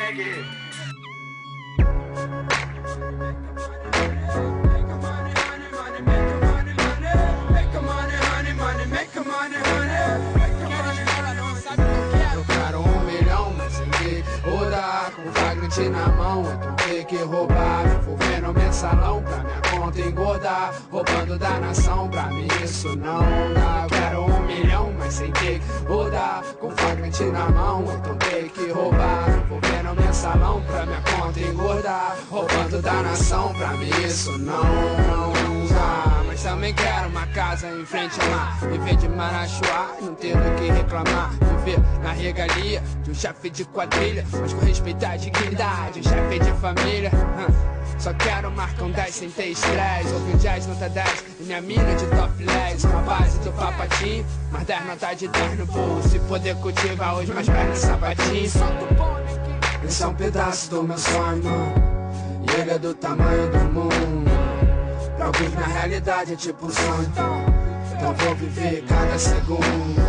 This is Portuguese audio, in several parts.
negue. Eu quero 1 milhão, mas sem que rodar, com flagrante na mão, então tem que roubar, me envolvendo mensalão pra minha conta engordar, roubando da nação, pra mim isso não dá. Eu quero 1 milhão, mas sem ter que rodar, com flagrante na mão, então tem que roubar, me envolvendo mensalão pra minha conta engordar, roubando da nação, pra mim isso não dá. Mas também quero uma casa em frente ao mar, viver de Marachuá, não ter do que reclamar, viver na regalia de um chefe de quadrilha, mas com respeito à dignidade, um chefe de família. Só quero marcar um 10 sem ter estresse, ouvir jazz nota 10 e minha mina de topless, uma base do papatinho, mas 10 nota de 10 no bolso, e poder cultivar os meus pés no sapatinho. Esse é um pedaço do meu sonho, e ele é do tamanho do mundo. Pra alguns na realidade é tipo um sonho, então vou viver cada segundo.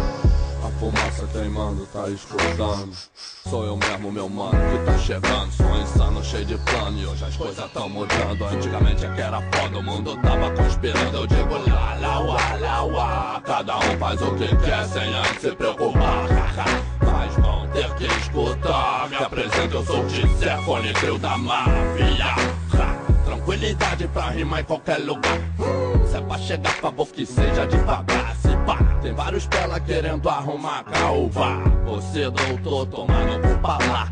A fumaça queimando, tá escutando. Sou eu mesmo, meu mano, que tá chegando. Sou insano, cheio de plano, e hoje as coisas tão mudando. Antigamente é que era foda, o mundo tava conspirando. Eu digo lá, lá, uá, lá, uá. Cada um faz o que quer sem antes se preocupar. Mas vão ter que escutar. Me apresento, eu sou o Tizé, Creu da máfia. Tranquilidade pra rimar em qualquer lugar. Se é pra chegar, favor que seja devagar. Se pá, tem vários pela querendo arrumar caúva. Você doutor, tomando por falar.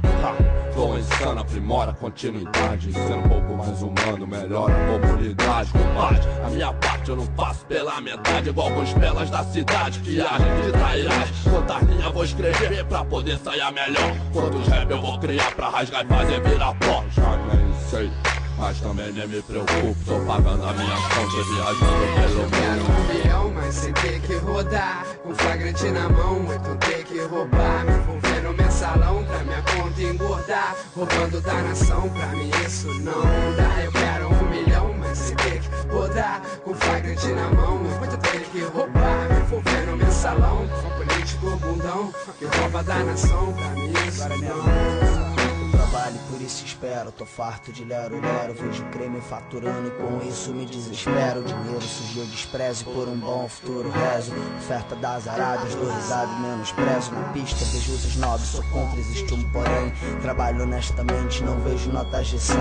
Tô insano, aprimora a continuidade. Sendo um pouco mais humano, melhora a comunidade. Compadre, a minha parte eu não faço pela metade. Igual alguns pelas da cidade que agem de trairagem. Quantas linhas vou escrever pra poder sair melhor? Quantos rap eu vou criar pra rasgar e fazer virar pó? Já nem sei, mas também nem me preocupo, tô pagando a minha conta e viajando pelo Eu quero mundo. 1 milhão, mas sem ter que rodar, com flagrante na mão, então tem que roubar, me envolvendo mensalão pra minha conta engordar, roubando da nação, pra mim isso não dá. Eu quero 1 milhão, mas sem ter que rodar, com flagrante na mão, então tem que roubar, me envolvendo mensalão, um político bundão, que rouba da nação, pra mim isso não. Trabalho, por isso espero, tô farto de lero-lero. Vejo creme faturando e com isso me desespero. Dinheiro surgiu, desprezo por um bom futuro rezo. Oferta das Arábias, dou risada e menosprezo. Na pista vejo os nobres, sou contra, existe um porém. Trabalho honestamente, não vejo notas de 100.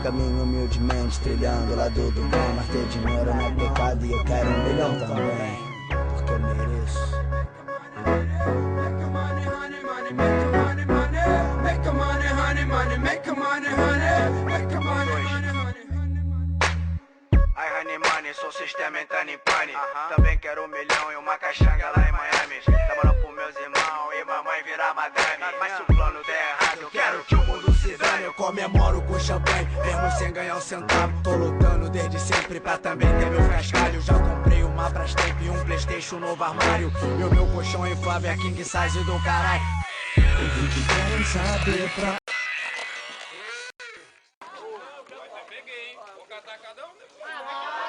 Caminho humildemente, trilhando o lado do bem. Mas ter dinheiro não é pecado e eu quero 1 milhão também, porque eu mereço. Ai, honey money, sou sistema entrando em pane. Também quero 1 milhão e uma caixanga lá em Miami. Trabalhando por meus irmãos e mamãe virar madame. Mas se o plano der errado, eu quero que o mundo se dane. Eu comemoro com champanhe, mesmo sem ganhar um centavo. Tô lutando desde sempre pra também ter meu cascalho. Já comprei uma Brastemp e um Playstation novo armário. E o meu colchão inflável é king size do caralho. O que querem saber pra... Peguei, hein? Vou catar cada um.